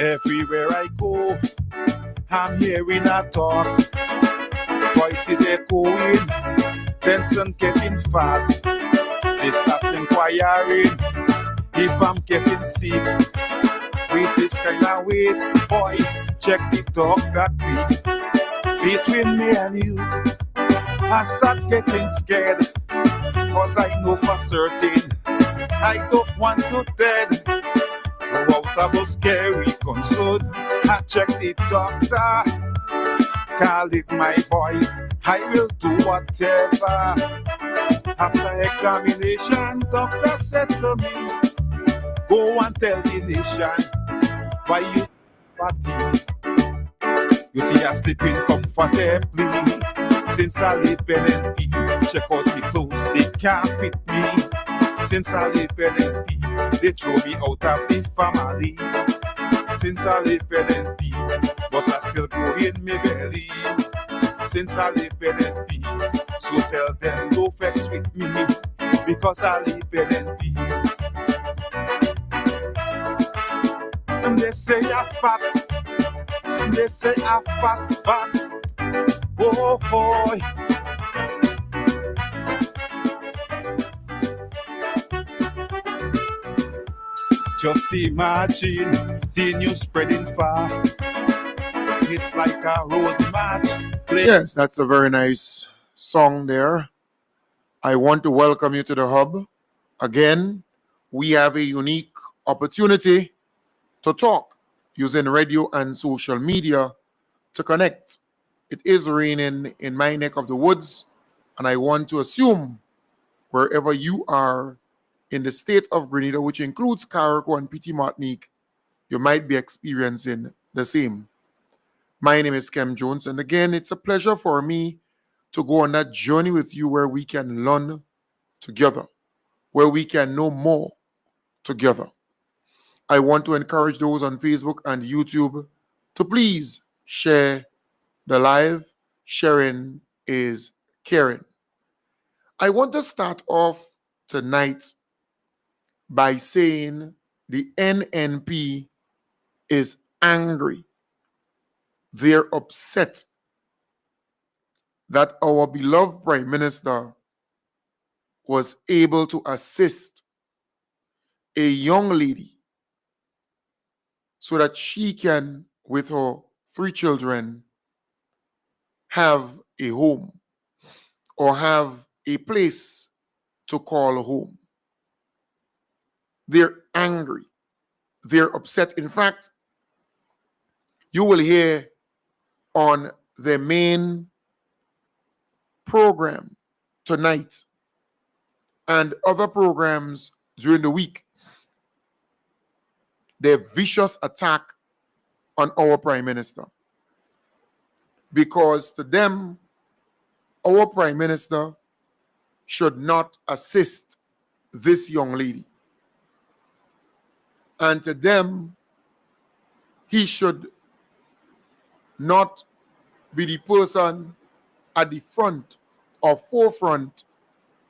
Everywhere I go, I'm hearing a talk. Voices echoing, tension getting fat. They start inquiring if I'm getting sick. With this kind of weight, boy, check the talk that week. Between me and you, I start getting scared, cause I know for certain I don't want to dead. So out of a scary concern, I check the doctor. Can't leave my voice, I will do whatever. After examination, doctor said to me, go and tell the nation why you fatigue. You see I sleeping comfortably since I live NNP. Check out me clothes, they can't fit me. Since I live NNP, they throw me out of the family. Since I live NNP, but I still grow in my belly. Since I live NNP, so tell them no vex with me, because I live NNP. And they say I'm fat, they say I'm fat. Oh boy. Just imagine the news spreading far. It's like a road match. Yes, that's a very nice song there. I want to welcome you to the hub. Again, we have a unique opportunity to talk using radio and social media to connect. It is raining in my neck of the woods, and I want to assume wherever you are in the state of Grenada, which includes Carriacou and Petit Martinique, you might be experiencing the same. My name is Kem Jones, and again, it's a pleasure for me to go on that journey with you where we can learn together, where we can know more together. I want to encourage those on Facebook and YouTube to please share the live. Sharing is caring. I want to start off tonight by saying the NNP is angry. They're upset that our beloved Prime Minister was able to assist a young lady so that she can, with her 3 children, have a home or have a place to call home. They're angry. They're upset. In fact, you will hear on the main program tonight and other programs during the week the vicious attack on our Prime Minister. Because to them, our Prime Minister should not assist this young lady. And to them, he should not be the person at the front or forefront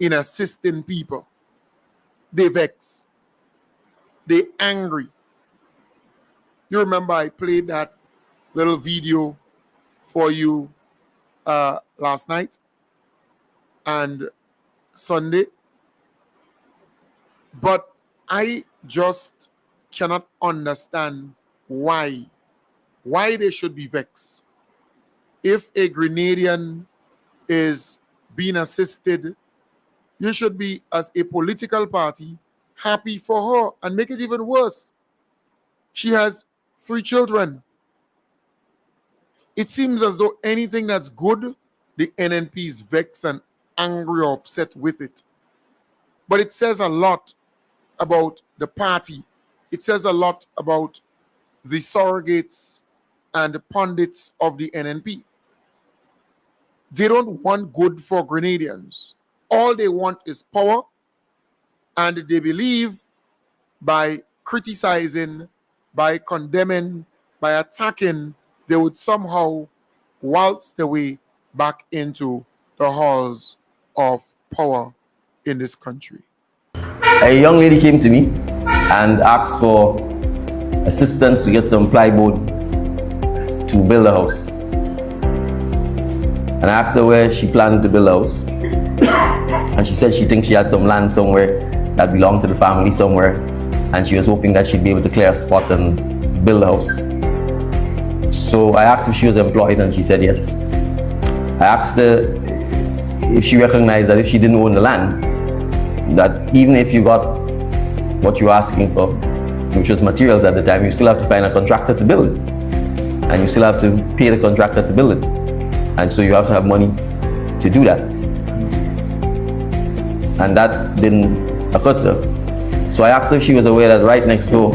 in assisting people. They vex. They angry. You remember I played that little video for you last night and Sunday. But I just cannot understand why they should be vexed. If a Grenadian is being assisted, you should be, as a political party, happy for her and make it even worse. She has 3 children. It seems as though anything that's good, the NNP is vexed and angry or upset with it. But it says a lot about the party. It says a lot about the surrogates and the pundits of the NNP. They don't want good for Grenadians. All they want is power, and they believe by criticizing, by condemning, by attacking, they would somehow waltz their way back into the halls of power in this country. A young lady came to me and asked for assistance to get some plywood to build a house. And I asked her where she planned to build a house. And she said she thinks she had some land somewhere that belonged to the family somewhere. And she was hoping that she'd be able to clear a spot and build a house. So I asked if she was employed and she said yes. I asked her if she recognized that if she didn't own the land, that even if you got what you were asking for, which was materials at the time, you still have to find a contractor to build it. And you still have to pay the contractor to build it. And so you have to have money to do that. And that didn't occur to her. So I asked her if she was aware that right next door,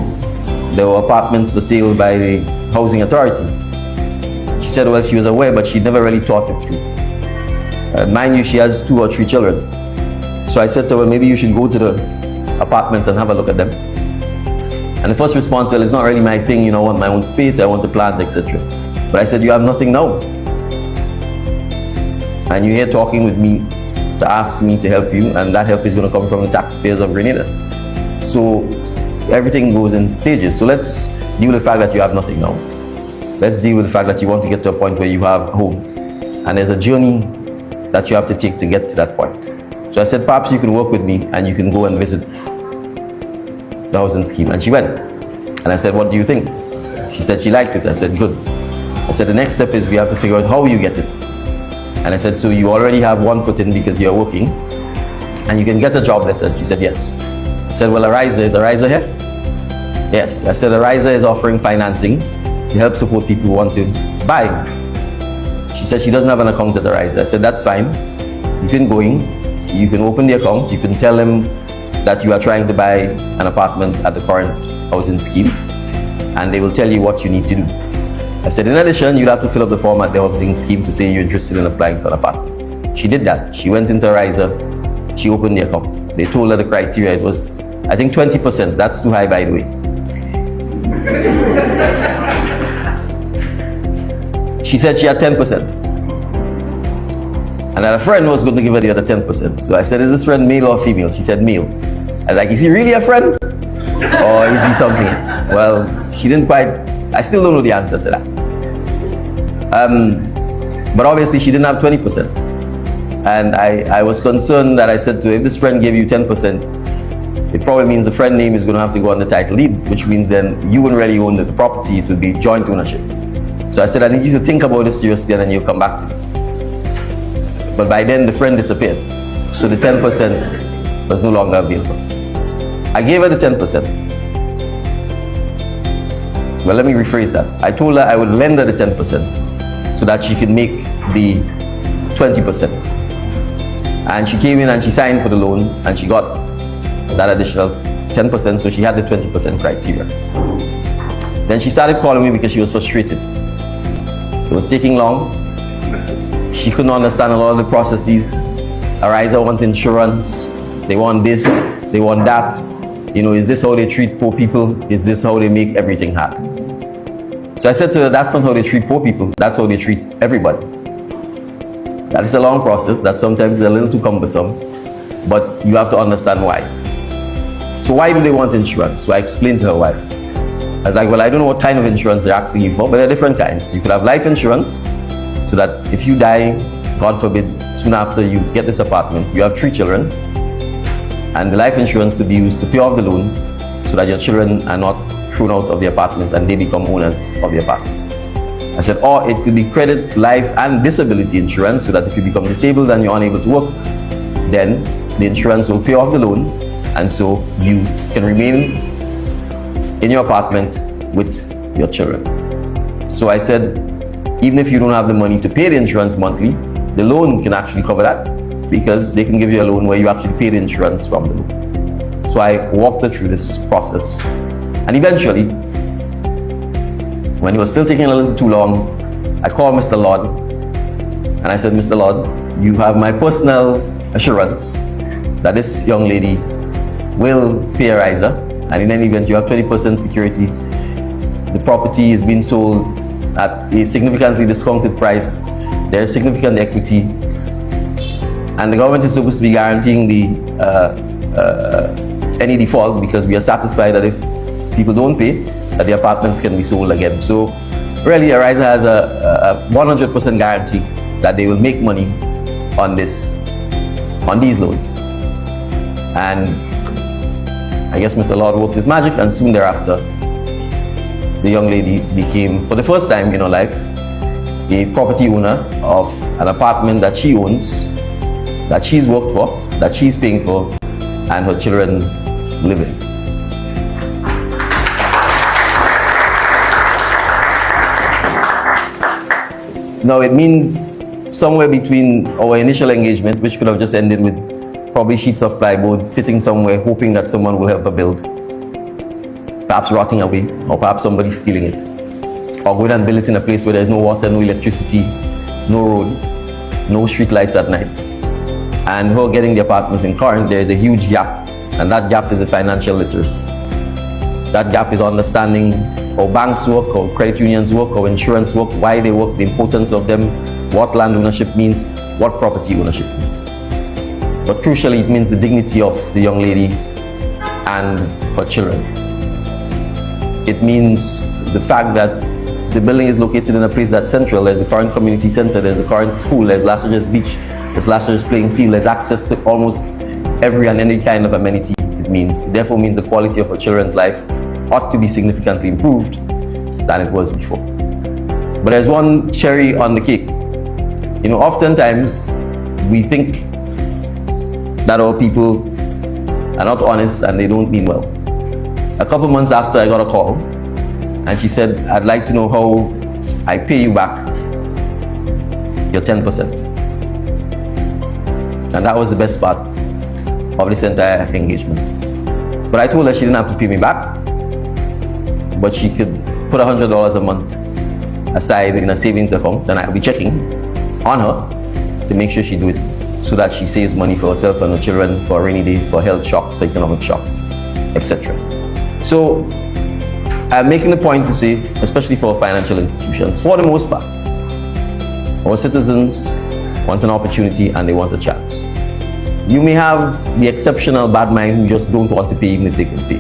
there were apartments for sale by the housing authority. She said, well, she was aware, but she never really thought it through. Mind you, she has 2 or 3 children. So I said to her, well, maybe you should go to the apartments and have a look at them. And the first response, well, it's not really my thing, you know, I want my own space, I want to plant, etc. But I said, you have nothing now. And you're here talking with me to ask me to help you, and that help is going to come from the taxpayers of Grenada. So everything goes in stages. So let's deal with the fact that you have nothing now. Let's deal with the fact that you want to get to a point where you have a home. And there's a journey that you have to take to get to that point. So I said, perhaps you can work with me and you can go and visit the housing scheme. And she went. And I said, what do you think? She said she liked it. I said, good. I said, the next step is we have to figure out how you get it. And I said, so you already have one foot in because you're working and you can get a job letter. She said, yes. I said, well, Ariza, is Ariza here? Yes. I said, Ariza is offering financing to help support people who want to buy. She said she doesn't have an account at Ariza. I said, that's fine. You can go in, you can open the account, you can tell them that you are trying to buy an apartment at the current housing scheme, and they will tell you what you need to do. I said, in addition, you'll have to fill up the form at the housing scheme to say you're interested in applying for an apartment. She did that. She went into Ariza, she opened the account. They told her the criteria. It was, I think, 20%. That's too high, by the way. She said she had 10%. And that a friend was going to give her the other 10%. So I said, is this friend male or female? She said male. I was like, is he really a friend? Or is he something else? Well, she didn't quite, I still don't know the answer to that. But obviously she didn't have 20%. And I was concerned that I said to her, if this friend gave you 10%, it probably means the friend name is going to have to go on the title deed, which means then you wouldn't really own the property, it would be joint ownership. So I said, I need you to think about this seriously and then you'll come back to me. But by then the friend disappeared. So the 10% was no longer available. I gave her the 10%. Well, let me rephrase that. I told her I would lend her the 10% so that she could make the 20%. And she came in and she signed for the loan and she got that additional 10%, so she had the 20% criteria. Then she started calling me because she was frustrated. It was taking long. She couldn't understand a lot of the processes. Ariza want insurance, they want this, they want that. You know, is this how they treat poor people? Is this how they make everything happen? So I said to her, that's not how they treat poor people, that's how they treat everybody. That is a long process, that sometimes is a little too cumbersome, but you have to understand why. So why do they want insurance? So I explained to her why. I was like, well, I don't know what kind of insurance they're asking you for, but there are different kinds. You could have life insurance, so that if you die, God forbid, soon after you get this apartment, you have 3 children, and the life insurance could be used to pay off the loan so that your children are not thrown out of the apartment and they become owners of the apartment. I said, or it could be credit, life and disability insurance, so that if you become disabled and you're unable to work, then the insurance will pay off the loan, and so you can remain in your apartment with your children. So I said, even if you don't have the money to pay the insurance monthly, the loan can actually cover that, because they can give you a loan where you actually pay the insurance from the loan. So I walked her through this process, and eventually, when it was still taking a little too long, I called Mr. Lord and I said, Mr. Lord, you have my personal assurance that this young lady will pay Ariza, and in any event you have 20% security. The property is being sold at a significantly discounted price. There is significant equity, and the government is supposed to be guaranteeing the any default, because we are satisfied that if people don't pay, that the apartments can be sold again. So really, Ariza has a 100% guarantee that they will make money on these loans. And I guess Mr. Lord worked his magic, and soon thereafter, the young lady became, for the first time in her life, a property owner of an apartment that she owns, that she's worked for, that she's paying for, and her children live in. Now it means somewhere between our initial engagement, which could have just ended with probably sheets of plywood sitting somewhere hoping that someone will help her build, perhaps rotting away, or perhaps somebody stealing it, or going and build it in a place where there's no water, no electricity, no road, no street lights at night. And her getting the apartment in Corinth, there is a huge gap, and that gap is the financial literacy. That gap is understanding how banks work, how credit unions work, how insurance work, why they work, the importance of them, what land ownership means, what property ownership means. But crucially, it means the dignity of the young lady and her children. It means the fact that the building is located in a place that's central. There's the current community center, there's the current school, there's Lassages Beach, there's Lassages playing field, there's access to almost every and any kind of amenity. It therefore means the quality of her children's life ought to be significantly improved than it was before. But there's one cherry on the cake. You know, oftentimes we think that our people are not honest and they don't mean well. A couple months after, I got a call and she said, I'd like to know how I pay you back your 10%. And that was the best part of this entire engagement. But I told her she didn't have to pay me back, but she could put $100 a month aside in a savings account, and I'll be checking on her to make sure she do it so that she saves money for herself and her children for a rainy day, for health shocks, for economic shocks, etc. So I'm making the point to say, especially for financial institutions, for the most part, our citizens want an opportunity and they want a chance. You may have the exceptional bad mind who just don't want to pay even if they can pay.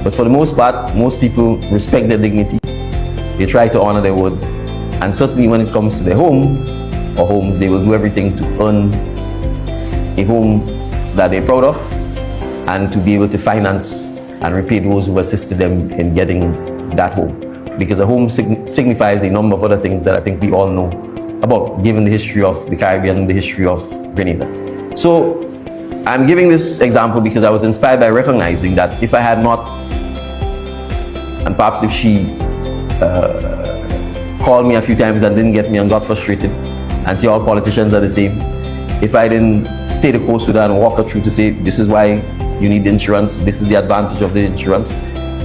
But for the most part, most people respect their dignity. They try to honor their word. And certainly when it comes to their home or homes, they will do everything to earn a home that they're proud of and to be able to finance and repay those who assisted them in getting that home. Because a home signifies a number of other things that I think we all know about, given the history of the Caribbean, the history of Grenada. So I'm giving this example because I was inspired by recognizing that if I had not, and perhaps if she called me a few times and didn't get me and got frustrated and see all politicians are the same, if I didn't stay the course with her and walk her through to say, this is why you need insurance, this is the advantage of the insurance,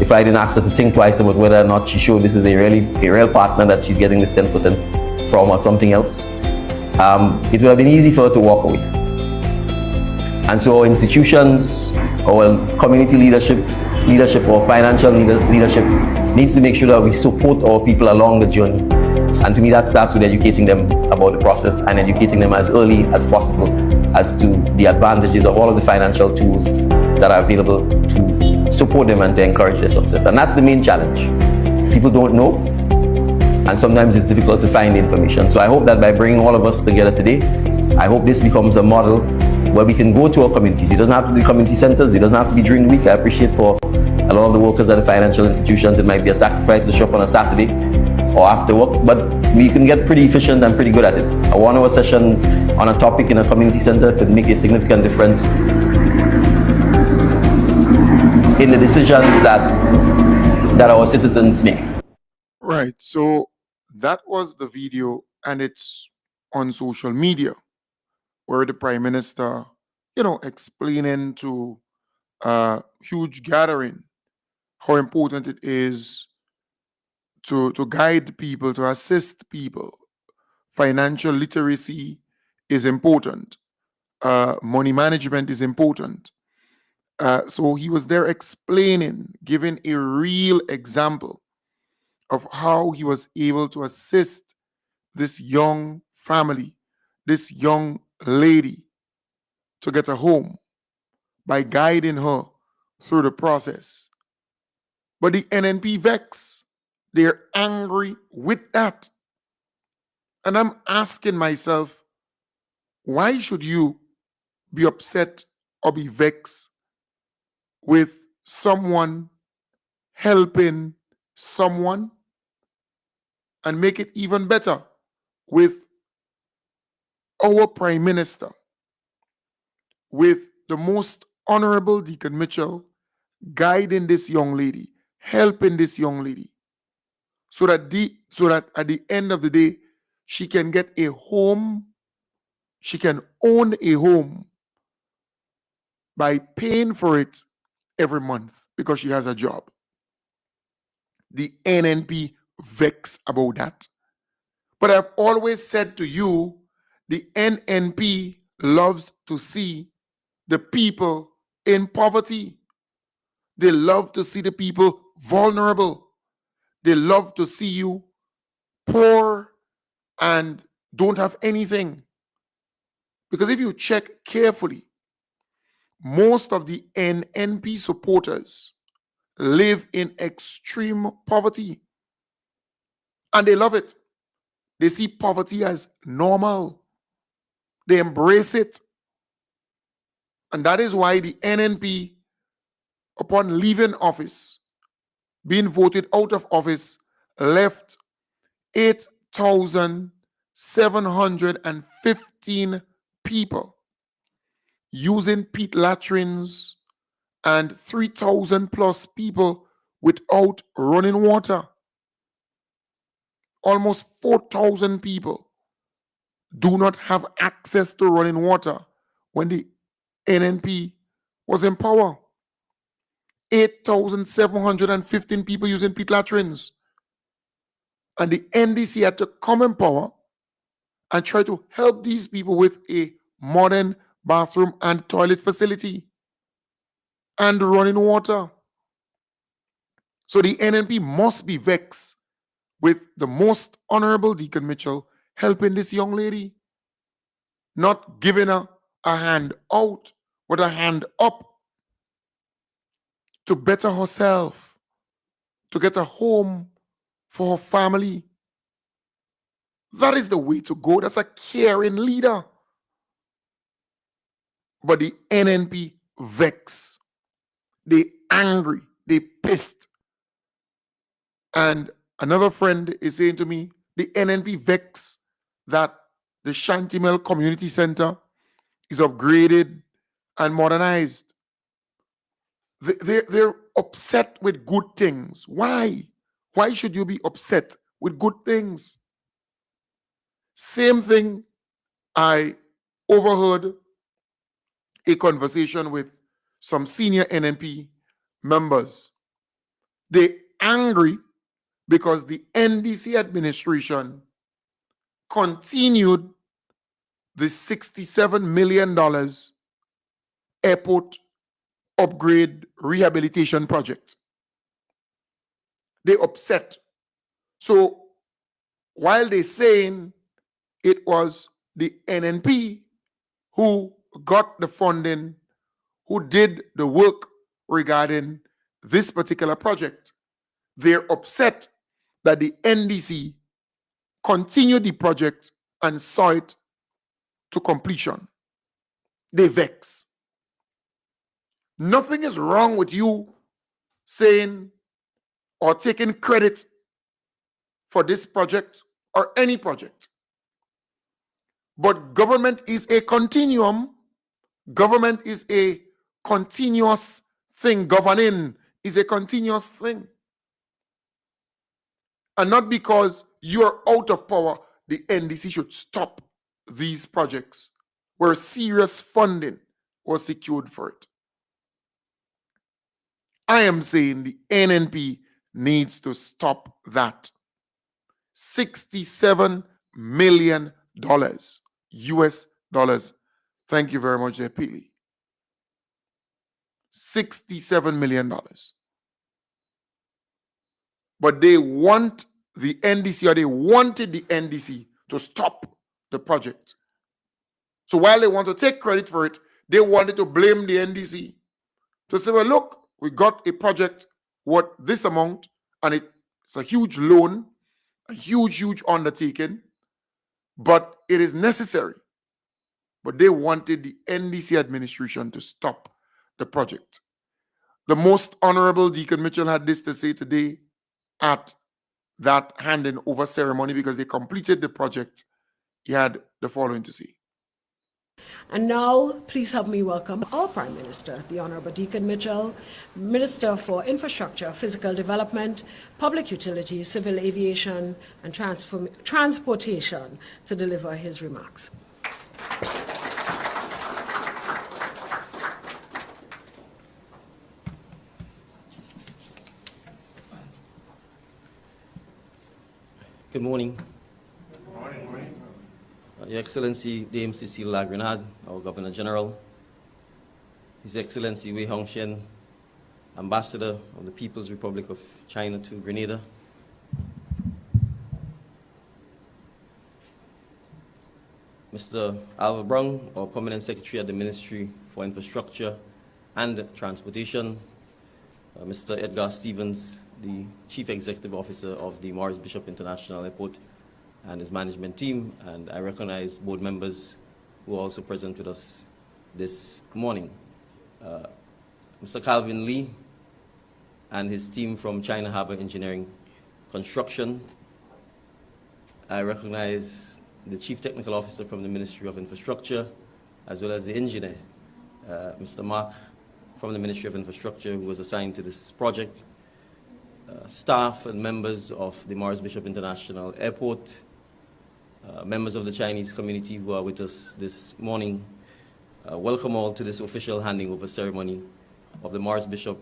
if I didn't ask her to think twice about whether or not she showed this is a real partner that she's getting this 10% from or something else, it would have been easy for her to walk away. And so our institutions, our community leadership or financial leadership needs to make sure that we support our people along the journey. And to me, that starts with educating them about the process and educating them as early as possible as to the advantages of all of the financial tools that are available to support them and to encourage their success. And that's the main challenge. People don't know, and sometimes it's difficult to find information. So I hope that by bringing all of us together today, I hope this becomes a model where we can go to our communities. It doesn't have to be community centers, it doesn't have to be during the week. I appreciate for a lot of the workers at the financial institutions, it might be a sacrifice to shop on a Saturday or after work, but we can get pretty efficient and pretty good at it. A 1 hour session on a topic in a community center could make a significant difference in the decisions that our citizens make. Right. So that was the video, and it's on social media, where the Prime Minister, explaining to a huge gathering how important it is to guide people, to assist people. Financial literacy is important. Money management is important. So he was there explaining, giving a real example of how he was able to assist this young family, this young lady, to get a home by guiding her through the process. But the NNP vex. They're angry with that. And I'm asking myself, why should you be upset or be vexed with someone helping someone, and make it even better with our Prime Minister, with the most Honorable Deacon Mitchell guiding this young lady, helping this young lady, so that at the end of the day, she can get a home, she can own a home by paying for it every month because she has a job. The NNP vex about that. But I've always said to you, the NNP loves to see the people in poverty. They love to see the people vulnerable. They love to see you poor and don't have anything. Because if you check carefully, most of the NNP supporters live in extreme poverty. And they love it. They see poverty as normal. They embrace it. And that is why the NNP, upon leaving office, being voted out of office, left 8,715 people using pit latrines and 3,000 plus people without running water. Almost 4,000 people do not have access to running water when the NNP was in power. 8,715 people using pit latrines. And the NDC had to come in power and try to help these people with a modern bathroom and toilet facility and running water. So the NNP must be vexed with the most Honorable Deacon Mitchell helping this young lady, not giving her a hand out, but a hand up to better herself, to get a home for her family. That is the way to go. That's a caring leader. But the NNP vex. They angry. They pissed. And another friend is saying to me, the NNP vex that the Shantimel Community Center is upgraded and modernized. They're upset with good things. Why? Why should you be upset with good things? Same thing, I overheard a conversation with some senior NNP members. They're angry because the NDC administration continued the $67 million airport upgrade rehabilitation project. They're upset. So while they're saying it was the NNP who got the funding, who did the work regarding this particular project, they're upset that the NDC continued the project and saw it to completion. They vex. Nothing is wrong with you saying or taking credit for this project or any project. But government is a continuum. Government is a continuous thing. Governing is a continuous thing. And not because you're out of power, the NDC should stop these projects where serious funding was secured for it. I am saying the NNP needs to stop that. $67 million US dollars. Thank you very much, there, Peely. $67 million. But they want the NDC, or they wanted the NDC to stop the project. So while they want to take credit for it, they wanted to blame the NDC to say, well, look, we got a project what this amount, and it's a huge loan, a huge undertaking, but it is necessary. But they wanted the NDC administration to stop the project. The Most Honorable Deacon Mitchell had this to say today at that handing over ceremony, because they completed the project. He had the following to say. And now, please help me welcome our Prime Minister, the Honorable Deacon Mitchell, Minister for Infrastructure, Physical Development, Public Utilities, Civil Aviation and Transportation, to deliver his remarks. Good morning. Good morning. Your Excellency Dame Cecile Lagrenade, our Governor General, His Excellency Wei Hongxian, Ambassador of the People's Republic of China to Grenada, Mr. Alva Brown, our Permanent Secretary at the Ministry for Infrastructure and Transportation, Mr. Edgar Stevens, the Chief Executive Officer of the Maurice Bishop International Airport, and his management team, and I recognize board members who are also present with us this morning. Mr. Calvin Lee and his team from China Harbour Engineering Construction. I recognize the Chief Technical Officer from the Ministry of Infrastructure, as well as the engineer, Mr. Mark from the Ministry of Infrastructure, who was assigned to this project, staff and members of the Maurice Bishop International Airport, members of the Chinese community who are with us this morning. Welcome all to this official handing over ceremony of the Maurice Bishop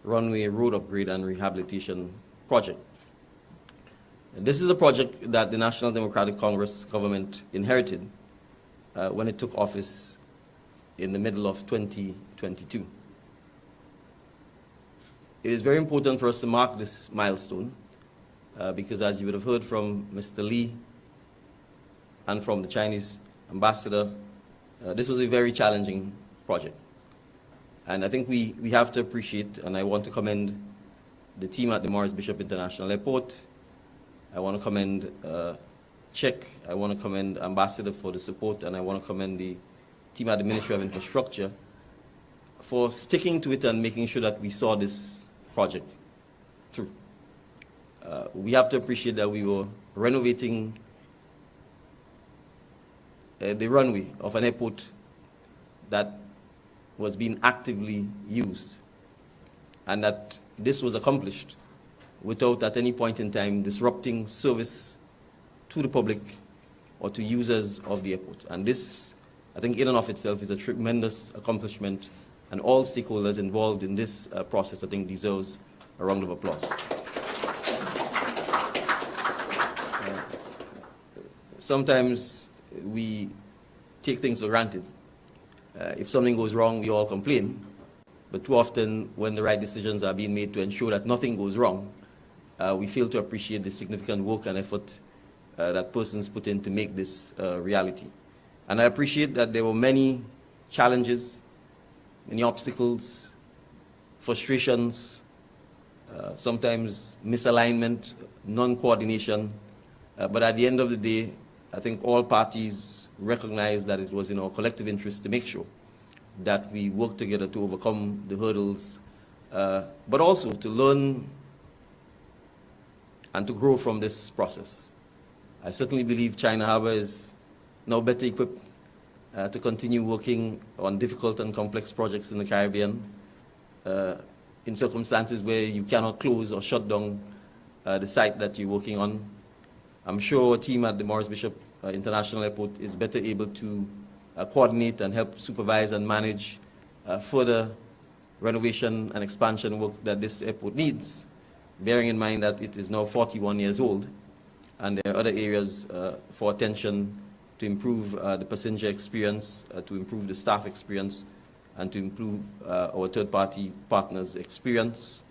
Runway Road Upgrade and Rehabilitation Project. This is a project that the National Democratic Congress government inherited when it took office in the middle of 2022. It is very important for us to mark this milestone because, as you would have heard from Mr. Lee and from the Chinese ambassador, this was a very challenging project. And I think we have to appreciate, and I want to commend the team at the Maurice Bishop International Airport. I want to commend Czech, I want to commend Ambassador for the support, and I want to commend the team at the Ministry of Infrastructure for sticking to it and making sure that we saw this project through. We have to appreciate that we were renovating the runway of an airport that was being actively used, and that this was accomplished without at any point in time disrupting service to the public or to users of the airport. And this, I think, in and of itself is a tremendous accomplishment, and all stakeholders involved in this process, I think, deserves a round of applause. Sometimes we take things for granted. If something goes wrong, we all complain. But too often, when the right decisions are being made to ensure that nothing goes wrong, we fail to appreciate the significant work and effort that persons put in to make this reality. And I appreciate that there were many challenges, many obstacles, frustrations, sometimes misalignment, non-coordination. But at the end of the day, I think all parties recognize that it was in our collective interest to make sure that we work together to overcome the hurdles, but also to learn and to grow from this process. I certainly believe China Harbour is now better equipped to continue working on difficult and complex projects in the Caribbean in circumstances where you cannot close or shut down the site that you're working on. I'm sure our team at the Maurice Bishop International Airport is better able to coordinate and help supervise and manage further renovation and expansion work that this airport needs, bearing in mind that it is now 41 years old, and there are other areas for attention to improve the passenger experience, to improve the staff experience, and to improve our third-party partners' experience.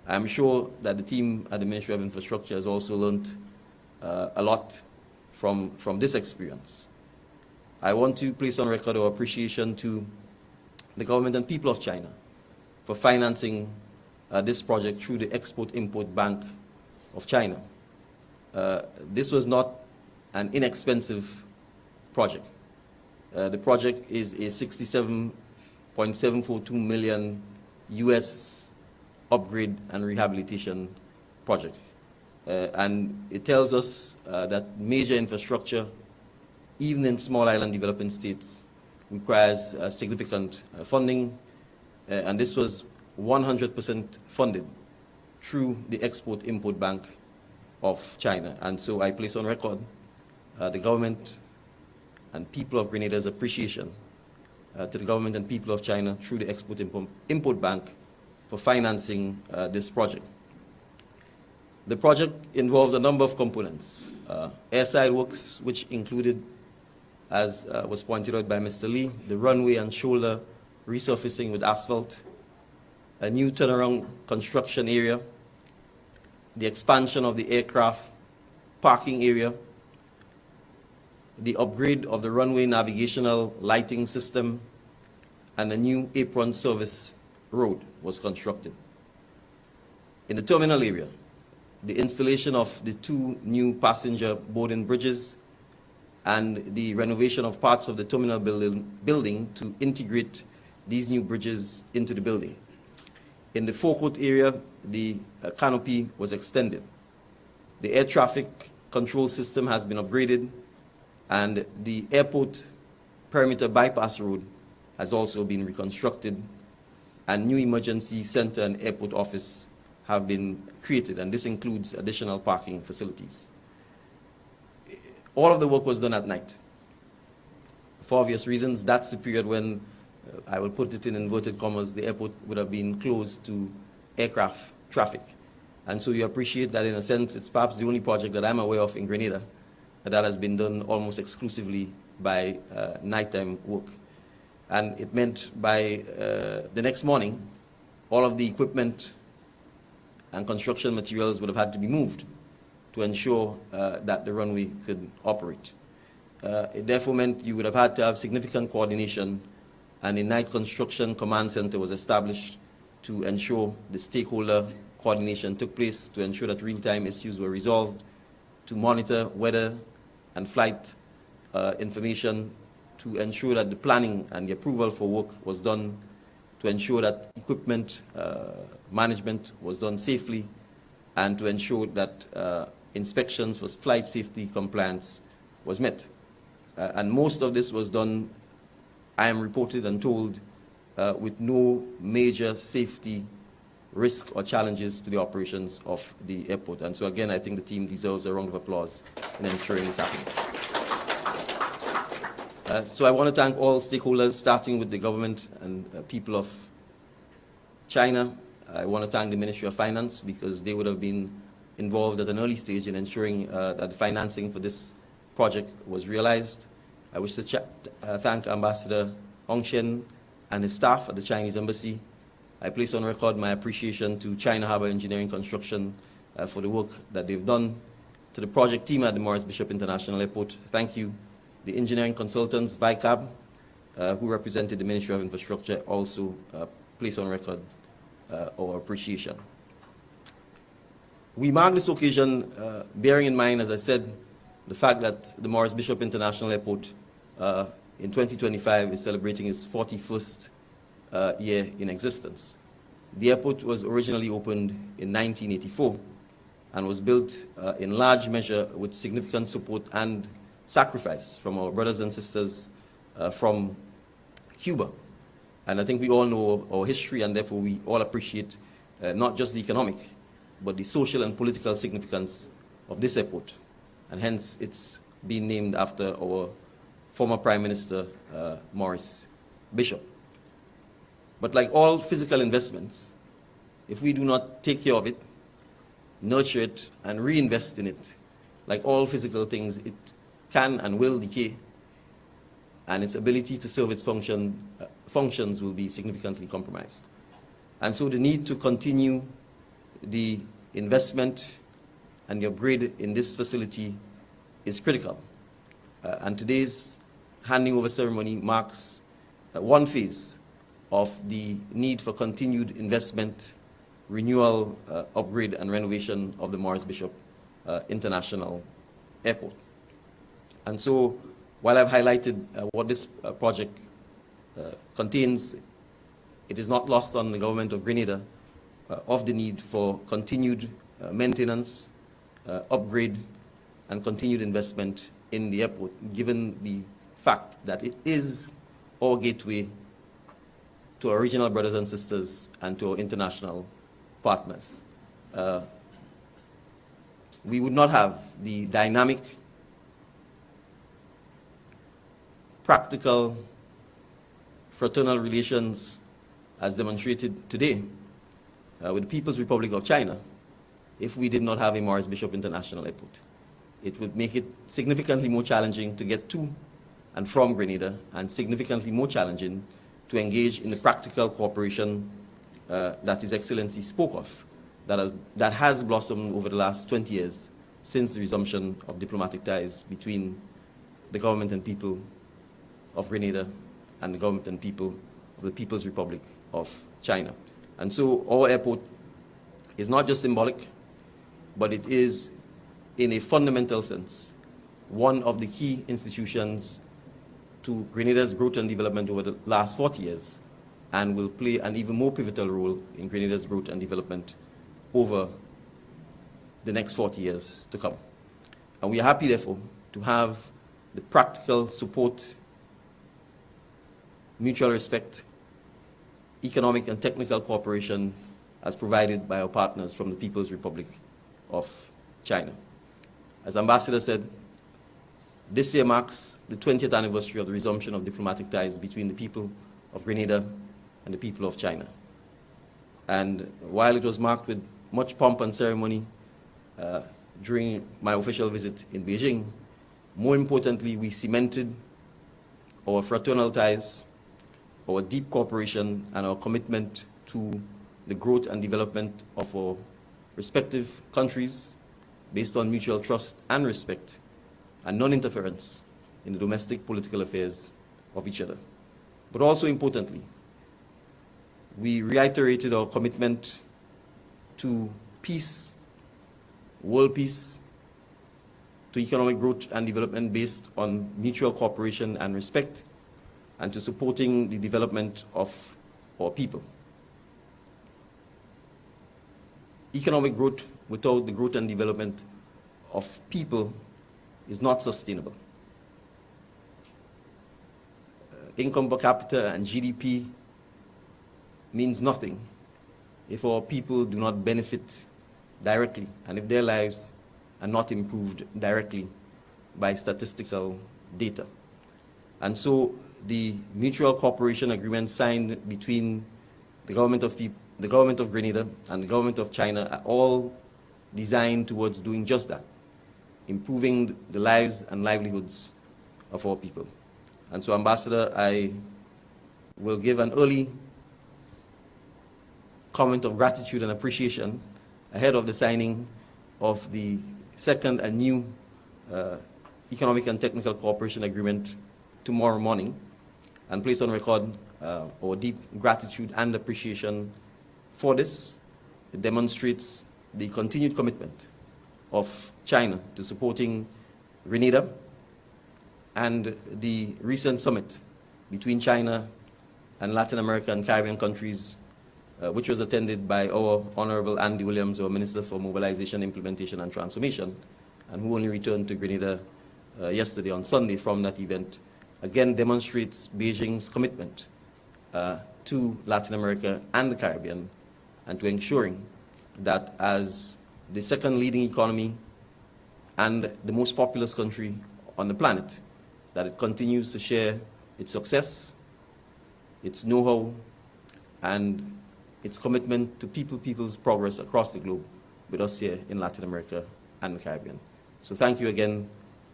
I'm sure that the team at the Ministry of Infrastructure has also learned a lot from this experience. I want to place on record our appreciation to the government and people of China for financing this project through the Export-Import Bank of China. This was not an inexpensive project. The project is a $67.742 million US upgrade and rehabilitation project. And it tells us that major infrastructure, even in small island developing states, requires significant funding, and this was 100% funded through the Export-Import Bank of China. And so I place on record the government and people of Grenada's appreciation to the government and people of China through the Export-Import Bank for financing this project. The project involved a number of components. Airside works, which included, as was pointed out by Mr. Lee, the runway and shoulder resurfacing with asphalt, a new turnaround construction area, the expansion of the aircraft parking area, the upgrade of the runway navigational lighting system, and a new apron service road was constructed. In the terminal area, the installation of the 2 new passenger boarding bridges and the renovation of parts of the terminal building to integrate these new bridges into the building. In the forecourt area, the canopy was extended. The air traffic control system has been upgraded, and the airport perimeter bypass road has also been reconstructed, and new emergency center and airport office have been created, and this includes additional parking facilities. All of the work was done at night. For obvious reasons, that's the period when, I will put it in inverted commas, the airport would have been closed to aircraft traffic. And so you appreciate that, in a sense, it's perhaps the only project that I'm aware of in Grenada that has been done almost exclusively by nighttime work. And it meant by the next morning, all of the equipment and construction materials would have had to be moved to ensure that the runway could operate. It therefore meant you would have had to have significant coordination, and a night construction command center was established to ensure the stakeholder coordination took place, to ensure that real-time issues were resolved, to monitor weather and flight information, to ensure that the planning and the approval for work was done, to ensure that equipment management was done safely, and to ensure that inspections for flight safety compliance was met. And most of this was done, I am reported and told, with no major safety risk or challenges to the operations of the airport. And so again, I think the team deserves a round of applause in ensuring this happens. So I want to thank all stakeholders, starting with the government and people of China. I want to thank the Ministry of Finance, because they would have been involved at an early stage in ensuring that the financing for this project was realized. I wish to thank Ambassador Hong Shen and his staff at the Chinese Embassy. I place on record my appreciation to China Harbour Engineering Construction for the work that they've done. To the project team at the Maurice Bishop International Airport, thank you. The engineering consultants, VICAB, who represented the Ministry of Infrastructure, also place on record our appreciation. We mark this occasion bearing in mind, as I said, the fact that the Maurice Bishop International Airport in 2025 is celebrating its 41st year in existence. The airport was originally opened in 1984 and was built in large measure with significant support and sacrifice from our brothers and sisters from Cuba. And I think we all know our history, and therefore we all appreciate not just the economic, but the social and political significance of this airport. And hence it's been named after our former Prime Minister, Maurice Bishop. But like all physical investments, if we do not take care of it, nurture it, and reinvest in it, like all physical things, it can and will decay, and its ability to serve its functions will be significantly compromised. And so the need to continue the investment and the upgrade in this facility is critical. And today's handing over ceremony marks one phase of the need for continued investment renewal, upgrade, and renovation of the Morris Bishop International Airport. And so, while I've highlighted what this project contains, it is not lost on the government of Grenada of the need for continued maintenance, upgrade, and continued investment in the airport, given the fact that it is our gateway to our regional brothers and sisters and to our international partners. We would not have the dynamic, practical, fraternal relations as demonstrated today with the People's Republic of China if we did not have a Morris Bishop International Airport. It would make it significantly more challenging to get to and from Grenada, and significantly more challenging to engage in the practical cooperation that His Excellency spoke of, that has blossomed over the last 20 years since the resumption of diplomatic ties between the government and people of Grenada and the government and people of the People's Republic of China. And so our airport is not just symbolic, but it is, in a fundamental sense, one of the key institutions to Grenada's growth and development over the last 40 years, and will play an even more pivotal role in Grenada's growth and development over the next 40 years to come. And we are happy, therefore, to have the practical support, mutual respect, economic and technical cooperation as provided by our partners from the People's Republic of China. As Ambassador said, this year marks the 20th anniversary of the resumption of diplomatic ties between the people of Grenada and the people of China. And while it was marked with much pomp and ceremony during my official visit in Beijing, more importantly, we cemented our fraternal ties, our deep cooperation, and our commitment to the growth and development of our respective countries based on mutual trust and respect and non-interference in the domestic political affairs of each other. But also importantly, we reiterated our commitment to peace, world peace, to economic growth and development based on mutual cooperation and respect, and to supporting the development of our people. Economic growth without the growth and development of people is not sustainable. Income per capita and GDP means nothing if our people do not benefit directly and if their lives are not improved directly by statistical data. And so the mutual cooperation agreement signed between the government of Grenada and the government of China are all designed towards doing just that, improving the lives and livelihoods of our people. And so, Ambassador, I will give an early comment of gratitude and appreciation ahead of the signing of the second and new economic and technical cooperation agreement tomorrow morning, and place on record our deep gratitude and appreciation for this. It demonstrates the continued commitment of China to supporting Grenada, and the recent summit between China and Latin America and Caribbean countries, which was attended by our Honorable Andy Williams, our Minister for Mobilization, Implementation and Transformation, and who only returned to Grenada yesterday on Sunday from that event, again demonstrates Beijing's commitment to Latin America and the Caribbean, and to ensuring that as the second leading economy and the most populous country on the planet, that it continues to share its success, its know-how, and its commitment to people's progress across the globe with us here in Latin America and the Caribbean. So thank you again,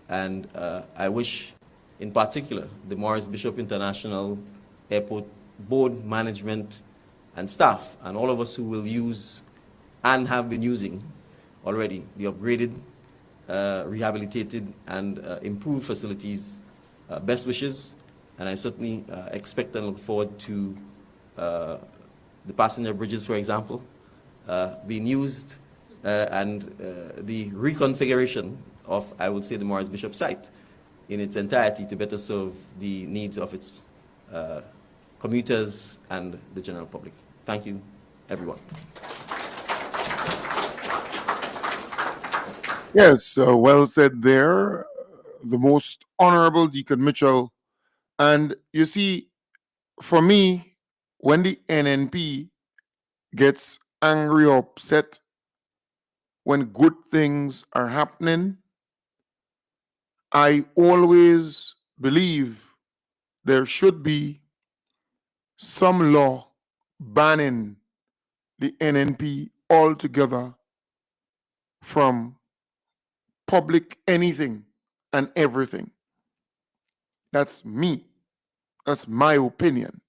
and I wish, in particular, the Morris Bishop International Airport board, management, and staff, and all of us who will use and have been using already the upgraded, rehabilitated, and improved facilities, best wishes, and I certainly expect and look forward to the passenger bridges, for example, being used and the reconfiguration of, I would say, the Morris Bishop site in its entirety to better serve the needs of its commuters and the general public. Thank you, everyone. Yes, well said there. The most honorable Deacon Mitchell. And you see, for me, when the NNP gets angry or upset when good things are happening, I always believe there should be some law banning the NNP altogether from public anything and everything. That's me. That's my opinion.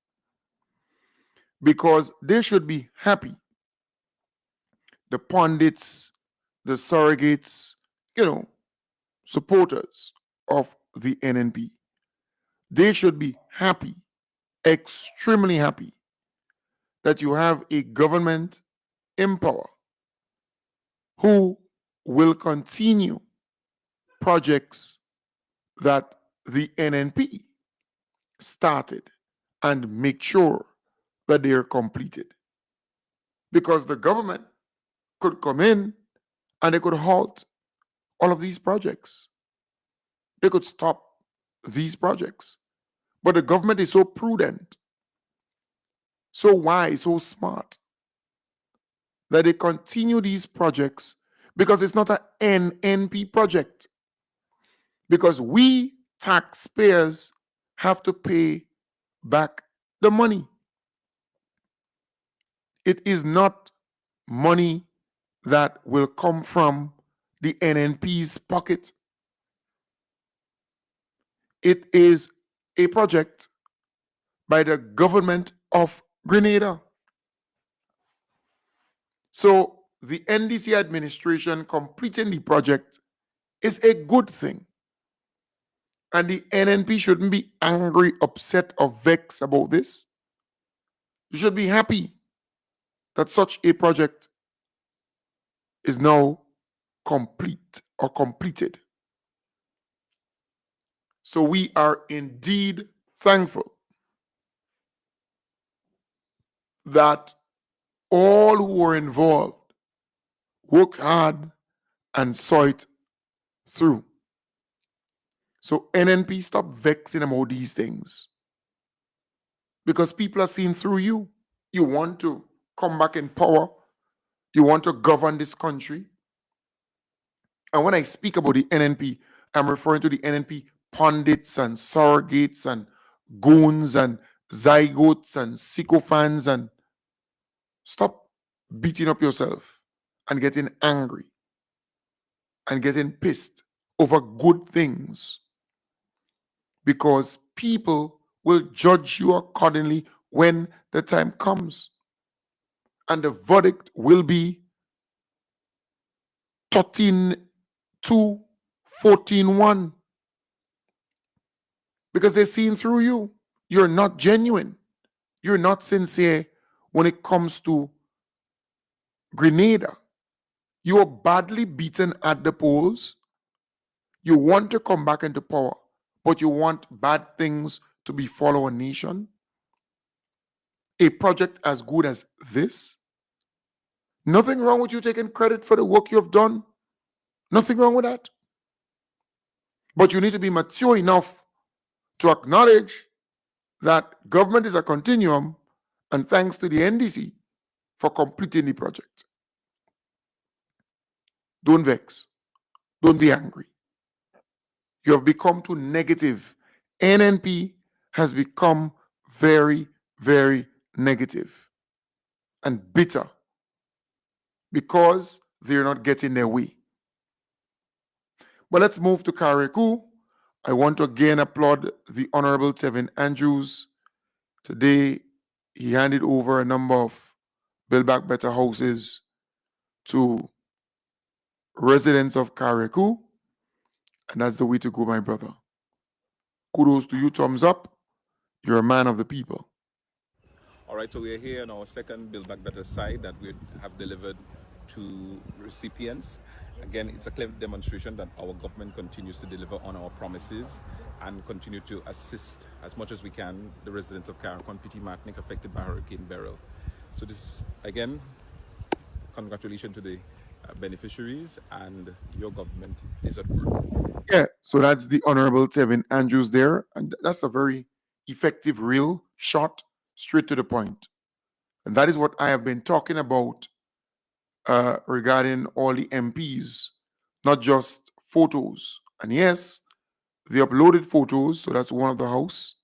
Because they should be happy. The pundits, the surrogates, supporters of the NNP. They should be happy, extremely happy, that you have a government in power who will continue projects that the NNP started and make sure that they are completed. Because the government could come in and they could halt all of these projects. They could stop these projects. But the government is so prudent, so wise, so smart, that they continue these projects because it's not an NNP project. Because we taxpayers have to pay back the money. It is not money that will come from the NNP's pocket. It is a project by the government of Grenada. So the NDC administration completing the project is a good thing. And the NNP shouldn't be angry, upset, or vexed about this. You should be happy that such a project is now complete or completed. So we are indeed thankful that all who were involved worked hard and saw it through. So NNP, stop vexing about these things. Because people are seeing through you. You want to come back in power. You want to govern this country. And when I speak about the NNP, I'm referring to the NNP pundits and surrogates and goons and zygotes and sycophants. And stop beating up yourself and getting angry and getting pissed over good things, because people will judge you accordingly when the time comes. And the verdict will be 13-2, 14-1. Because they're seeing through you. You're not genuine. You're not sincere when it comes to Grenada. You are badly beaten at the polls. You want to come back into power, but you want bad things to befall our nation. A project as good as this. Nothing wrong with you taking credit for the work you have done. Nothing wrong with that. But you need to be mature enough to acknowledge that government is a continuum, and thanks to the NDC for completing the project. Don't vex. Don't be angry. You have become too negative. NNP has become very, very negative and bitter because they're not getting their way. But let's move to Carriacou. I want to again applaud the Honorable Tevin Andrews. Today, he handed over a number of Build Back Better houses to residents of Carriacou, and that's the way to go, my brother. Kudos to you, thumbs up. You're a man of the people. All right, so we're here on our second Build Back Better side that we have delivered to recipients. Again, it's a clear demonstration that our government continues to deliver on our promises and continue to assist as much as we can the residents of Carriacou, Petit Martinique affected by Hurricane Beryl. So this, again, congratulations to the beneficiaries, and your government is at work. Yeah, so that's the Honorable Tevin Andrews there. And that's a very effective, real shot, straight to the point. And that is what I have been talking about regarding all the MPs, not just photos. And yes, they uploaded photos, so that's one of the house.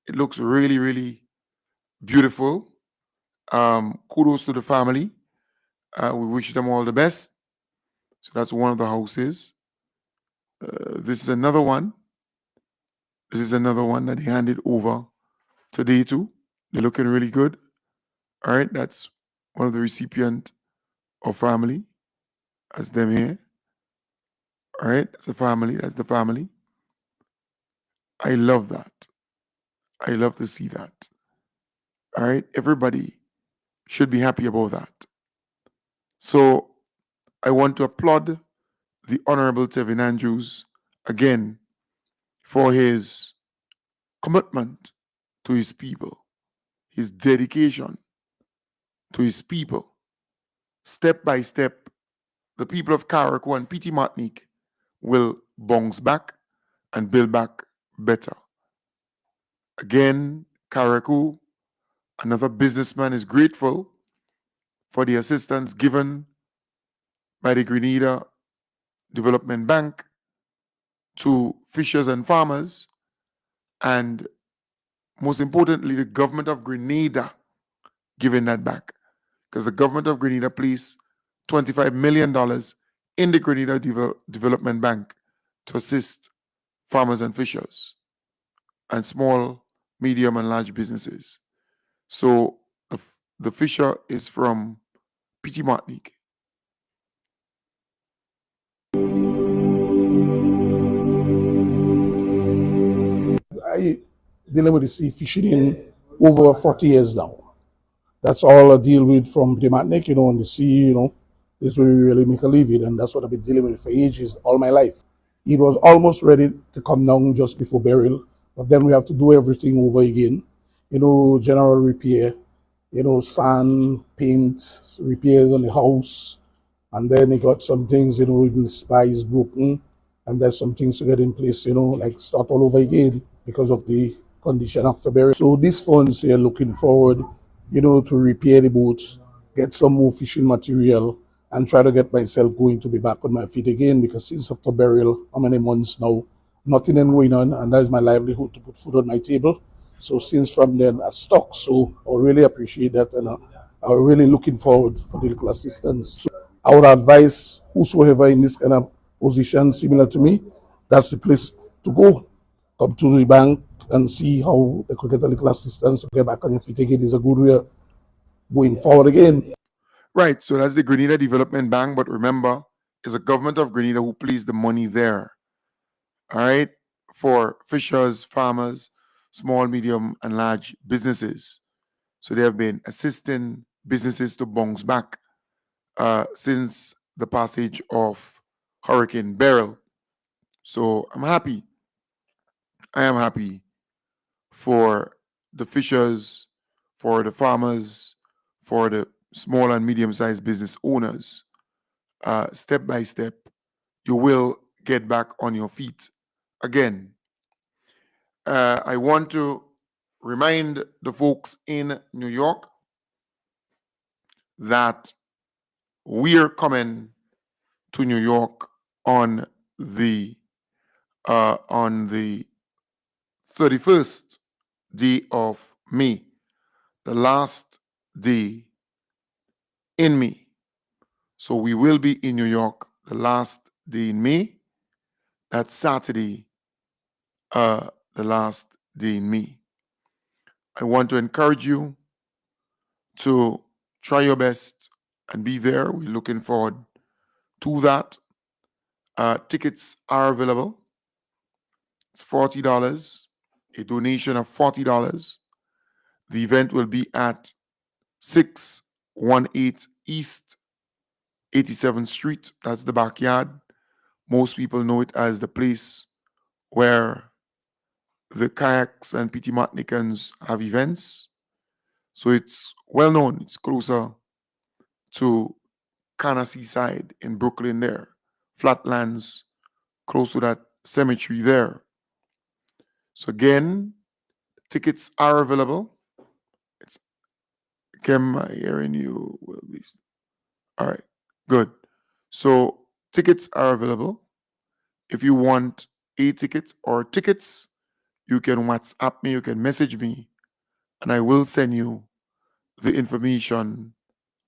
It looks really, really beautiful. Kudos to the family. We wish them all the best. So that's one of the houses. This is another one. This is another one that he handed over today too. They're looking really good. All right, that's one of the recipient of family. That's them here. All right, that's the family. That's the family. I love that. I love to see that. All right, everybody should be happy about that. So I want to applaud the Honorable Tevin Andrews again for his commitment to his people, his dedication to his people. Step by step, the people of Carriacou and Petit Martinique will bounce back and build back better. Again, Carriacou, another businessman, is grateful for the assistance given by the Grenada Development Bank to fishers and farmers, and most importantly, the government of Grenada giving that back, because the government of Grenada placed $25 million in the Grenada Development Bank to assist farmers and fishers and small, medium, and large businesses. So the fisher is from Petit Martinique. I dealing with the sea fishing in over 40 years now. That's all I deal with from the Martinique, on the sea, this where we really make a living, and that's what I've been dealing with for ages, all my life. It was almost ready to come down just before burial, but then we have to do everything over again, general repair, sand, paint, repairs on the house, and then it got some things, even the spy is broken, and there's some things to get in place, like start all over again because of the condition after burial. So these funds here looking forward, to repair the boats, get some more fishing material, and try to get myself going to be back on my feet again, because since after burial, how many months now, nothing is going on, and that is my livelihood to put food on my table. So since from then I stuck, so I really appreciate that, and I'm really looking forward for the local assistance. So I would advise whosoever in this kind of position similar to me, that's the place to go. Come to the bank and see how they could get a little assistance to get back on your feet again. Is a good way of going forward again. Right, so that's the Grenada Development Bank, but remember, it's the government of Grenada who placed the money there, all right, for fishers, farmers, small, medium, and large businesses. So they have been assisting businesses to bounce back since the passage of Hurricane Beryl. So I'm happy. I am happy for the fishers, for the farmers, for the small and medium-sized business owners. Step by step, you will get back on your feet again. I want to remind the folks in New York that we're coming to New York on the 31st day of May, the last day in May. So we will be in New York the last day in May. That's Saturday, the last day in May. I want to encourage you to try your best and be there. We're looking forward to that. Tickets are available. It's $40, a donation of $40. The event will be at 618 East 87th Street. That's the backyard. Most people know it as the place where the kayaks and PT Martinicans have events. So it's well known. It's closer to Kana Seaside in Brooklyn there. Flatlands, close to that cemetery there. So again, tickets are available. It's Kim hearing you will be all right. Good. So tickets are available. If you want a ticket or tickets, you can WhatsApp me, you can message me, and I will send you the information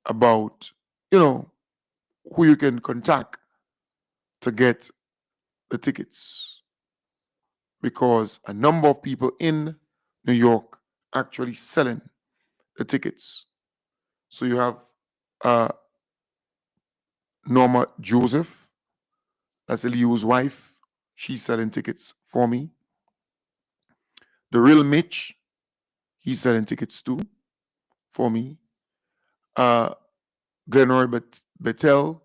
about, who you can contact to get the tickets. Because a number of people in New York actually selling the tickets. So you have Norma Joseph, that's Leo's wife. She's selling tickets for me. The Real Mitch, he's selling tickets too for me. Glenroy Bettel,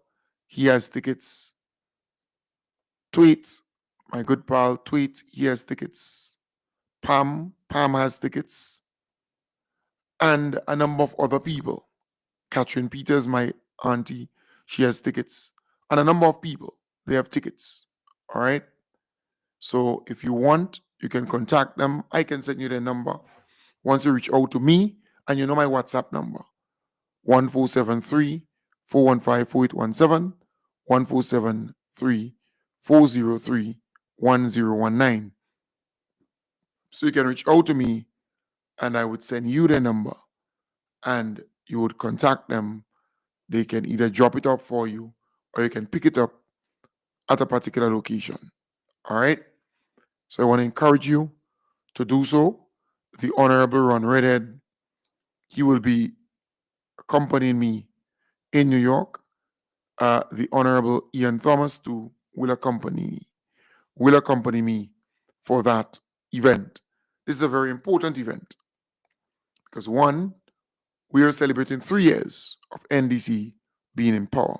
he has tickets. Tweet, my good pal, Tweet, he has tickets. Pam has tickets. And a number of other people. Catherine Peters, my auntie, she has tickets. And a number of people, they have tickets. All right? So if you want, you can contact them. I can send you their number. Once you reach out to me, and you know my WhatsApp number, 1473 415 4817, 1473 403 1019. So you can reach out to me and I would send you their number and you would contact them. They can either drop it up for you or you can pick it up at a particular location. All right? So I want to encourage you to do so. The Honorable Ron Redhead, he will be accompanying me in New York. The Honorable Ian Thomas too will accompany me for that event. This is a very important event because one, we are celebrating 3 years of NDC being in power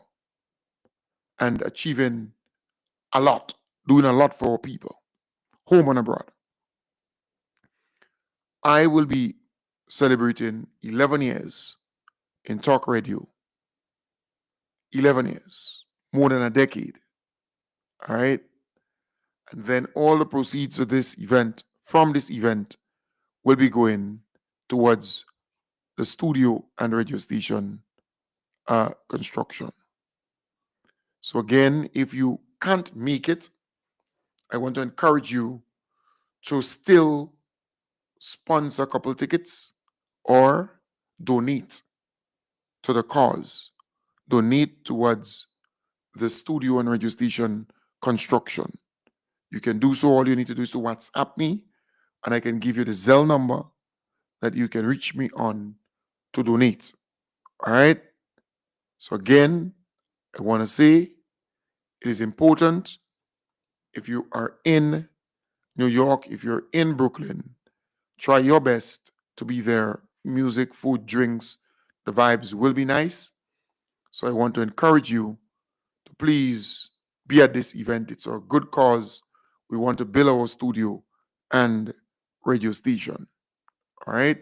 and achieving a lot, doing a lot for our people, home and abroad. I will be celebrating 11 years in talk radio. 11 years, more than a decade. All right? And then all the proceeds of this event, from this event, will be going towards the studio and radio station construction. So again, if you can't make it, I want to encourage you to still sponsor a couple tickets or donate to the cause. Donate towards the studio and radio station construction. You can do so. All you need to do is to WhatsApp me, and I can give you the Zelle number that you can reach me on to donate. All right? So again, I want to say it is important if you are in New York, if you're in Brooklyn, try your best to be there. Music, food, drinks, the vibes will be nice. So I want to encourage you to please be at this event. It's a good cause. We want to build our studio and radio station. All right?